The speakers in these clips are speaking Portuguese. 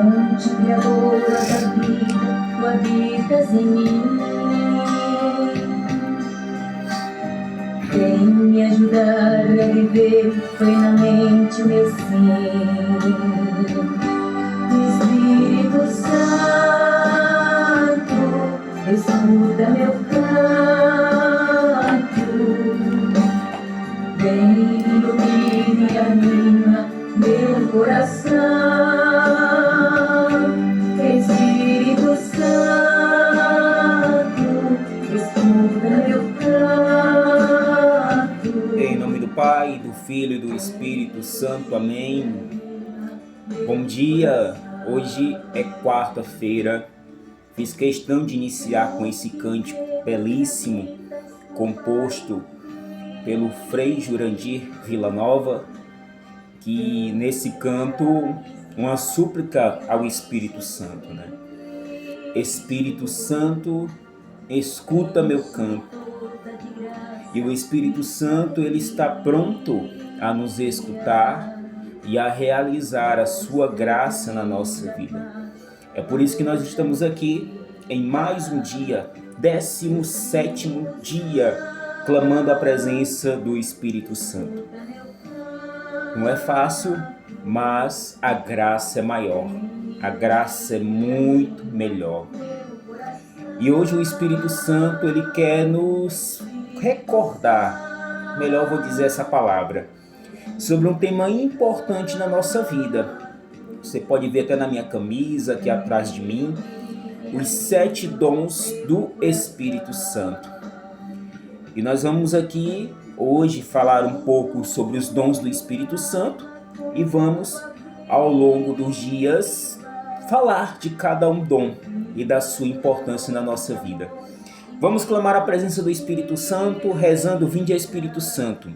Fonte criadora da vida, tu habitas em mim. Vem me ajudar a viver plenamente meu sim. Espírito Santo, escuta meu canto. Vem ilumine e anima meu coração. Espírito Santo, escuta meu canto. Em nome do Pai, do Filho e do Espírito Santo. Amém. Bom dia, hoje é quarta-feira. Fiz questão de iniciar com esse cântico belíssimo, composto pelo Frei Jurandir Villanova, que nesse canto, uma súplica ao Espírito Santo, né? Espírito Santo, escuta meu canto. E o Espírito Santo, ele está pronto a nos escutar e a realizar a sua graça na nossa vida. É por isso que nós estamos aqui em mais um dia, 17º dia, clamando a presença do Espírito Santo. Não é fácil, mas a graça é maior. A graça é muito melhor. E hoje o Espírito Santo, ele quer nos recordar, melhor vou dizer essa palavra, sobre um tema importante na nossa vida. Você pode ver até na minha camisa, aqui atrás de mim, os 7 dons do Espírito Santo. E nós vamos aqui hoje falar um pouco sobre os dons do Espírito Santo e vamos, ao longo dos dias, falar de cada um dom e da sua importância na nossa vida. Vamos clamar a presença do Espírito Santo, rezando: Vinde, Espírito Santo.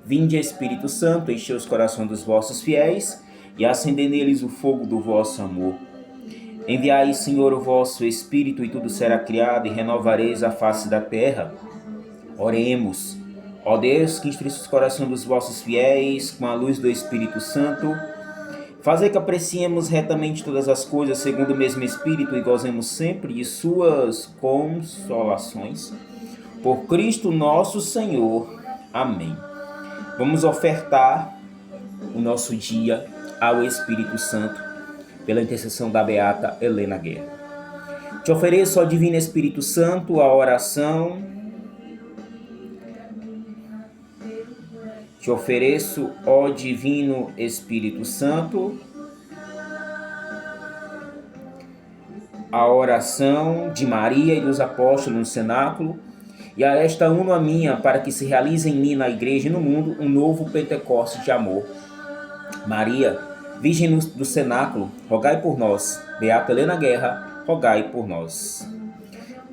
Vinde, Espírito Santo, enchei os corações dos vossos fiéis e acendei neles o fogo do vosso amor. Enviai, Senhor, o vosso Espírito, e tudo será criado, e renovareis a face da terra. Oremos. Ó Deus, que instruísse os corações dos vossos fiéis com a luz do Espírito Santo, fazei que apreciemos retamente todas as coisas segundo o mesmo Espírito e gozemos sempre de suas consolações. Por Cristo nosso Senhor. Amém. Vamos ofertar o nosso dia ao Espírito Santo pela intercessão da Beata Helena Guerra. Te ofereço, ó Divino Espírito Santo, a oração. Te ofereço, ó Divino Espírito Santo, a oração de Maria e dos apóstolos no cenáculo, e a esta uno a minha, para que se realize em mim, na igreja e no mundo, um novo Pentecoste de amor. Maria, Virgem do cenáculo, rogai por nós. Beata Helena Guerra, rogai por nós.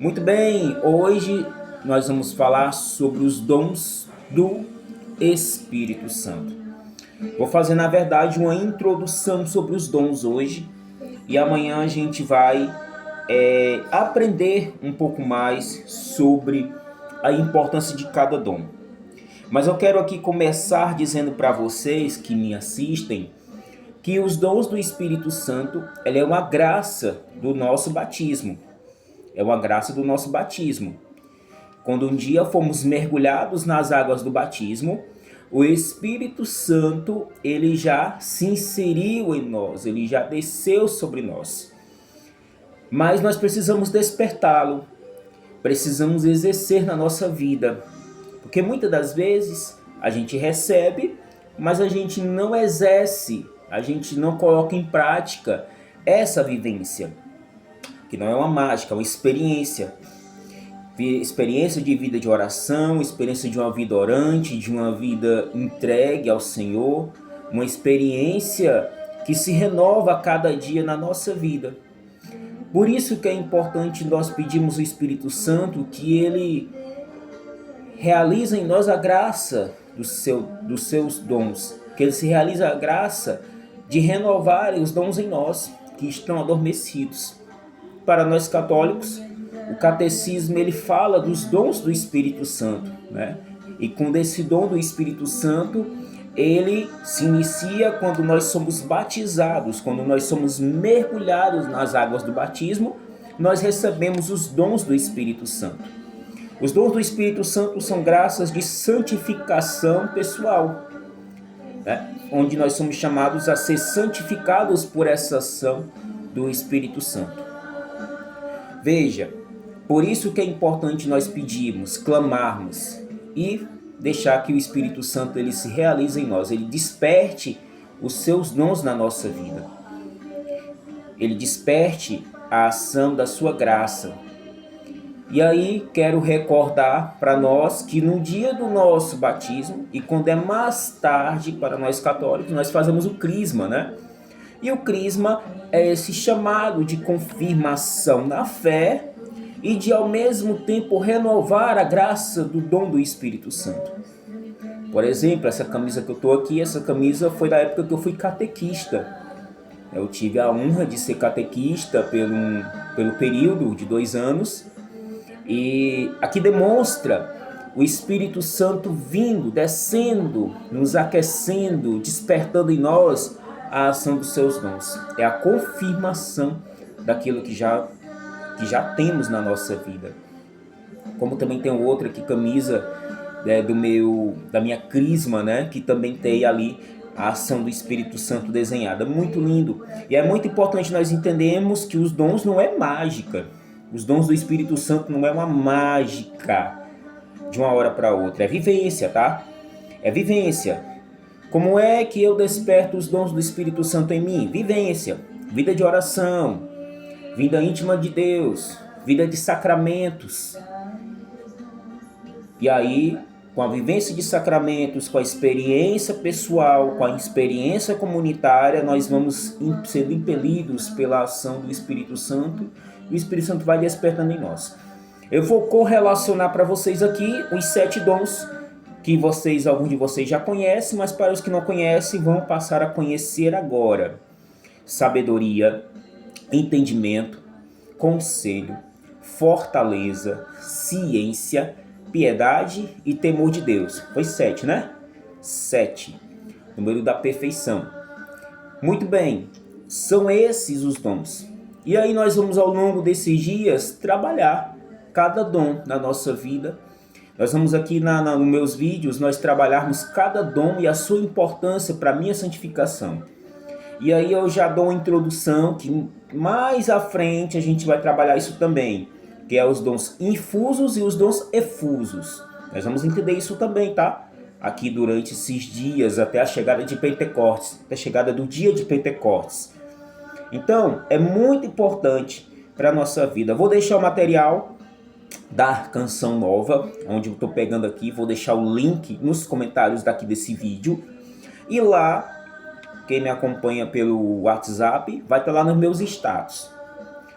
Muito bem, hoje nós vamos falar sobre os dons do Espírito Santo. Vou fazer, na verdade, uma introdução sobre os dons hoje, e amanhã a gente vai aprender um pouco mais sobre a importância de cada dom. Mas eu quero aqui começar dizendo para vocês que me assistem que os dons do Espírito Santo, ele é uma graça do nosso batismo. É uma graça do nosso batismo. Quando um dia fomos mergulhados nas águas do batismo, o Espírito Santo, ele já se inseriu em nós, ele já desceu sobre nós. Mas nós precisamos despertá-lo, precisamos exercer na nossa vida. Porque muitas das vezes a gente recebe, mas a gente não exerce, a gente não coloca em prática essa vivência. Que não é uma mágica, é uma experiência. Experiência de vida de oração, experiência de uma vida orante, de uma vida entregue ao Senhor, uma experiência que se renova a cada dia na nossa vida. Por isso que é importante nós pedirmos ao Espírito Santo que ele realize em nós a graça dos seus dons, que ele se realize a graça de renovar os dons em nós que estão adormecidos. Para nós católicos, o catecismo ele fala dos dons do Espírito Santo, né? E com esse dom do Espírito Santo, ele se inicia quando nós somos batizados, quando nós somos mergulhados nas águas do batismo, nós recebemos os dons do Espírito Santo. Os dons do Espírito Santo são graças de santificação pessoal, né? Onde nós somos chamados a ser santificados por essa ação do Espírito Santo. Veja, por isso que é importante nós pedirmos, clamarmos e deixar que o Espírito Santo ele se realize em nós, ele desperte os seus dons na nossa vida. Ele desperte a ação da sua graça. E aí quero recordar para nós que no dia do nosso batismo, e quando é mais tarde para nós católicos, nós fazemos o crisma, né? E o crisma é esse chamado de confirmação na fé e de ao mesmo tempo renovar a graça do dom do Espírito Santo. Por exemplo, essa camisa que eu estou aqui, essa camisa foi da época que eu fui catequista. Eu tive a honra de ser catequista pelo período de 2 anos. E aqui demonstra o Espírito Santo vindo, descendo, nos aquecendo, despertando em nós a ação dos seus dons. É a confirmação daquilo que já temos na nossa vida. Como também tem outra aqui, camisa da minha crisma, né, que também tem ali a ação do Espírito Santo desenhada. Muito lindo. E é muito importante nós entendermos que os dons não é mágica. Os dons do Espírito Santo não é uma mágica de uma hora para outra. É vivência, tá? É vivência. Como é que eu desperto os dons do Espírito Santo em mim? Vivência. Vida de oração. Vida íntima de Deus. Vida de sacramentos. E aí, com a vivência de sacramentos, com a experiência pessoal, com a experiência comunitária, nós vamos sendo impelidos pela ação do Espírito Santo. E o Espírito Santo vai despertando em nós. Eu vou correlacionar para vocês aqui os 7 dons que alguns de vocês já conhecem, mas para os que não conhecem, vão passar a conhecer agora. Sabedoria, entendimento, conselho, fortaleza, ciência, piedade e temor de Deus. Foi 7, né? 7. Número da perfeição. Muito bem, são esses os dons. E aí nós vamos ao longo desses dias trabalhar cada dom na nossa vida. Nós vamos aqui nos meus vídeos, nós trabalharmos cada dom e a sua importância para a minha santificação. E aí eu já dou uma introdução que mais à frente a gente vai trabalhar isso também, que é os dons infusos e os dons efusos. Nós vamos entender isso também, tá? Aqui durante esses dias até a chegada de Pentecostes, até a chegada do dia de Pentecostes. Então, é muito importante para a nossa vida. Vou deixar o material da canção nova, onde eu estou pegando aqui. Vou deixar o link nos comentários daqui desse vídeo. E lá, quem me acompanha pelo WhatsApp, vai estar lá nos meus status.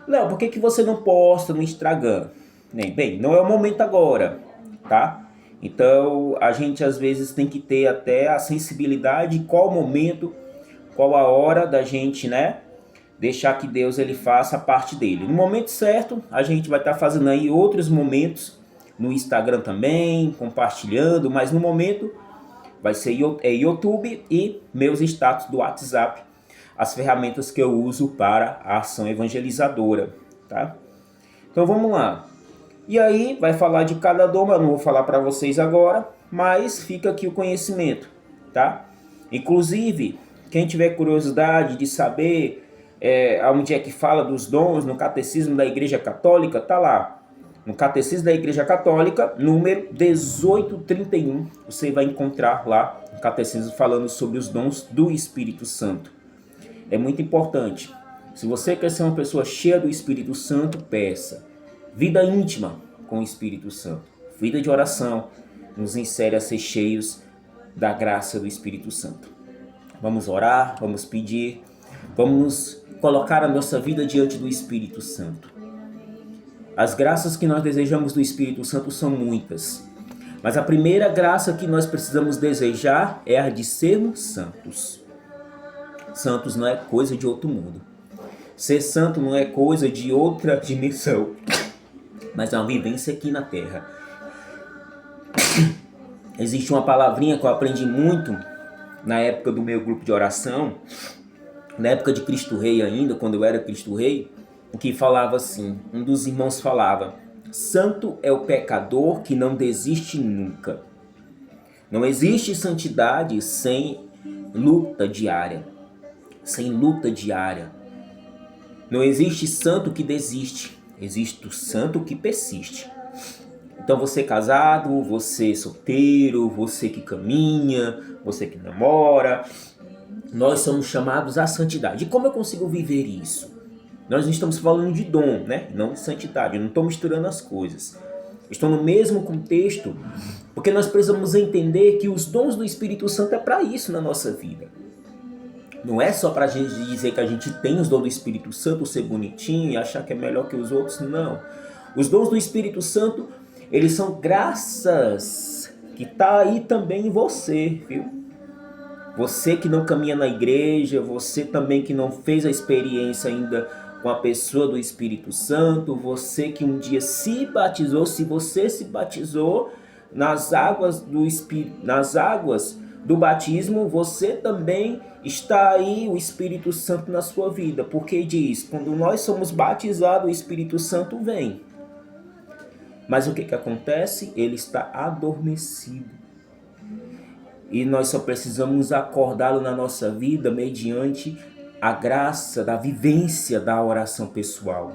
Léo, por que você não posta no Instagram? Bem, não é o momento agora, tá? Então, a gente às vezes tem que ter até a sensibilidade, qual o momento, qual a hora da gente, né? Deixar que Deus ele faça a parte dele. No momento certo, a gente vai estar fazendo aí outros momentos no Instagram também, compartilhando, mas no momento vai ser YouTube e meus status do WhatsApp, as ferramentas que eu uso para a ação evangelizadora, tá? Então vamos lá. E aí vai falar de cada dom, eu não vou falar para vocês agora, mas fica aqui o conhecimento, tá? Inclusive, quem tiver curiosidade de saber onde é que fala dos dons no Catecismo da Igreja Católica, tá lá. No Catecismo da Igreja Católica, número 1831, você vai encontrar lá o Catecismo falando sobre os dons do Espírito Santo. É muito importante. Se você quer ser uma pessoa cheia do Espírito Santo, peça. Vida íntima com o Espírito Santo. Vida de oração nos insere a ser cheios da graça do Espírito Santo. Vamos orar, vamos pedir, vamos colocar a nossa vida diante do Espírito Santo. As graças que nós desejamos do Espírito Santo são muitas. Mas a primeira graça que nós precisamos desejar é a de sermos santos. Santos não é coisa de outro mundo. Ser santo não é coisa de outra dimensão. Mas é uma vivência aqui na Terra. Existe uma palavrinha que eu aprendi muito na época do meu grupo de oração, na época de Cristo Rei ainda, quando eu era Cristo Rei, que falava assim, um dos irmãos falava: santo é o pecador que não desiste nunca. Não existe santidade sem luta diária. Sem luta diária. Não existe santo que desiste. Existe o santo que persiste. Então você casado, você solteiro, você que caminha, você que namora, nós somos chamados à santidade. E como eu consigo viver isso? Nós estamos falando de dom, né? Não de santidade. Eu não estou misturando as coisas. Estou no mesmo contexto, porque nós precisamos entender que os dons do Espírito Santo é para isso na nossa vida. Não é só para a gente dizer que a gente tem os dons do Espírito Santo, ser bonitinho e achar que é melhor que os outros. Não. Os dons do Espírito Santo, eles são graças que está aí também em você, viu? Você que não caminha na igreja, você também que não fez a experiência ainda com a pessoa do Espírito Santo, você que um dia se batizou, se você se batizou nas águas do batismo, você também está aí o Espírito Santo na sua vida, porque diz, quando nós somos batizados, o Espírito Santo vem. Mas o que acontece? Ele está adormecido. E nós só precisamos acordá-lo na nossa vida mediante a graça da vivência da oração pessoal,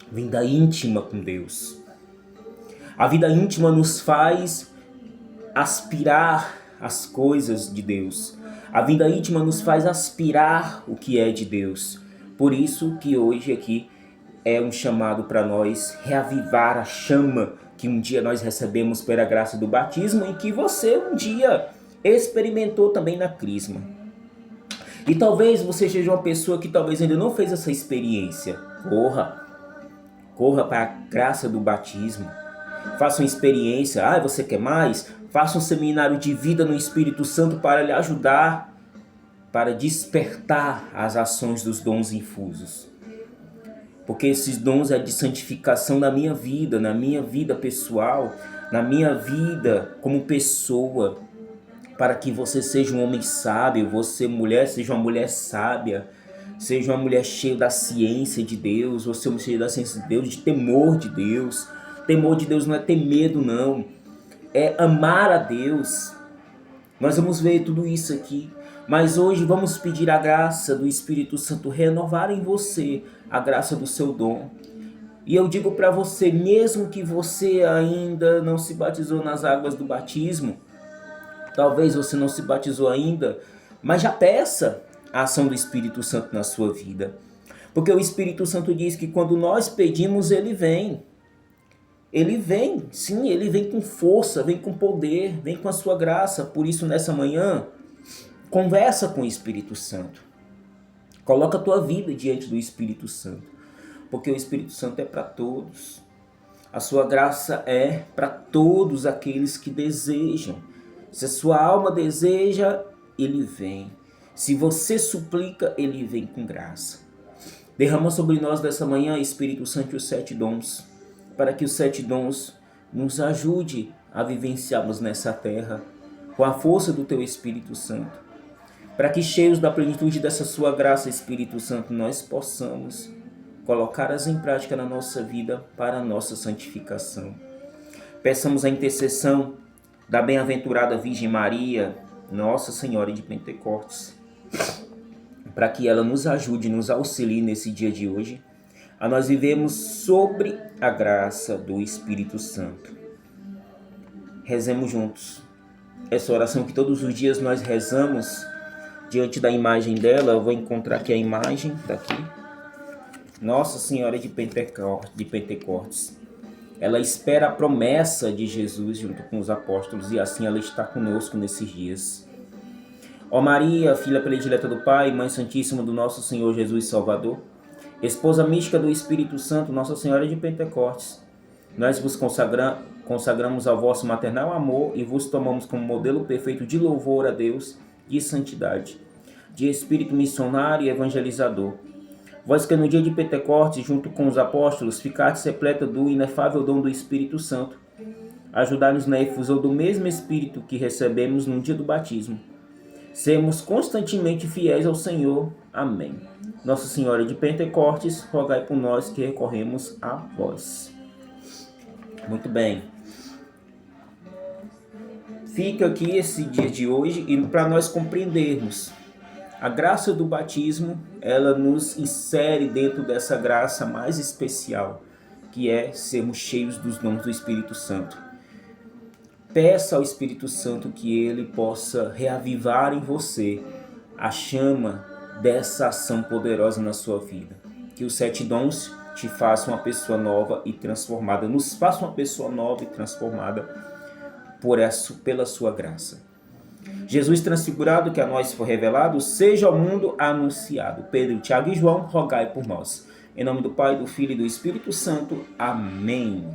vinda íntima com Deus. A vida íntima nos faz aspirar as coisas de Deus. A vida íntima nos faz aspirar o que é de Deus. Por isso que hoje aqui é um chamado para nós reavivar a chama que um dia nós recebemos pela graça do batismo e que você um dia experimentou também na crisma. E talvez você seja uma pessoa que talvez ainda não fez essa experiência. Corra para a graça do batismo. Faça uma experiência. Você quer mais? Faça um seminário de vida no Espírito Santo para lhe ajudar, para despertar as ações dos dons infusos. Porque esses dons é de santificação na minha vida pessoal, na minha vida como pessoa, para que você seja um homem sábio, você mulher seja uma mulher sábia, seja uma mulher cheia da ciência de Deus, você uma cheia da ciência de Deus, de temor de Deus. Temor de Deus não é ter medo, não. É amar a Deus. Nós vamos ver tudo isso aqui. Mas hoje vamos pedir a graça do Espírito Santo renovar em você a graça do seu dom. E eu digo para você, mesmo que você ainda não se batizou nas águas do batismo, talvez você não se batizou ainda, mas já peça a ação do Espírito Santo na sua vida. Porque o Espírito Santo diz que quando nós pedimos, ele vem. Ele vem, sim, ele vem com força, vem com poder, vem com a sua graça. Por isso, nessa manhã, conversa com o Espírito Santo. Coloca a tua vida diante do Espírito Santo. Porque o Espírito Santo é para todos. A sua graça é para todos aqueles que desejam. Se a sua alma deseja, ele vem. Se você suplica, ele vem com graça. Derrama sobre nós dessa manhã, Espírito Santo, os 7 dons, para que os 7 dons nos ajude a vivenciarmos nessa terra com a força do teu Espírito Santo. Para que, cheios da plenitude dessa sua graça, Espírito Santo, nós possamos colocá-las em prática na nossa vida para a nossa santificação. Peçamos a intercessão da bem-aventurada Virgem Maria, Nossa Senhora de Pentecostes, para que ela nos ajude, nos auxilie nesse dia de hoje, a nós vivemos sobre a graça do Espírito Santo. Rezemos juntos essa oração que todos os dias nós rezamos diante da imagem dela. Eu vou encontrar aqui a imagem, está aqui. Nossa Senhora de Pentecostes. Ela espera a promessa de Jesus junto com os apóstolos e assim ela está conosco nesses dias. Ó Maria, filha predileta do Pai, Mãe Santíssima do nosso Senhor Jesus Salvador, Esposa mística do Espírito Santo, Nossa Senhora de Pentecostes, nós vos consagramos ao vosso maternal amor e vos tomamos como modelo perfeito de louvor a Deus, de santidade, de espírito missionário e evangelizador. Vós que no dia de Pentecostes, junto com os apóstolos, ficastes repleta do inefável dom do Espírito Santo, ajudai-nos na efusão do mesmo Espírito que recebemos no dia do batismo. sermos constantemente fiéis ao Senhor. Amém. Nossa Senhora de Pentecostes, rogai por nós que recorremos a vós. Muito bem. Fica aqui esse dia de hoje e para nós compreendermos a graça do batismo, ela nos insere dentro dessa graça mais especial, que é sermos cheios dos dons do Espírito Santo. Peça ao Espírito Santo que ele possa reavivar em você a chama dessa ação poderosa na sua vida. Que os 7 dons te façam uma pessoa nova e transformada, nos façam uma pessoa nova e transformada pela sua graça. Jesus transfigurado, que a nós foi revelado, seja ao mundo anunciado. Pedro, Tiago e João, rogai por nós. Em nome do Pai, do Filho e do Espírito Santo. Amém.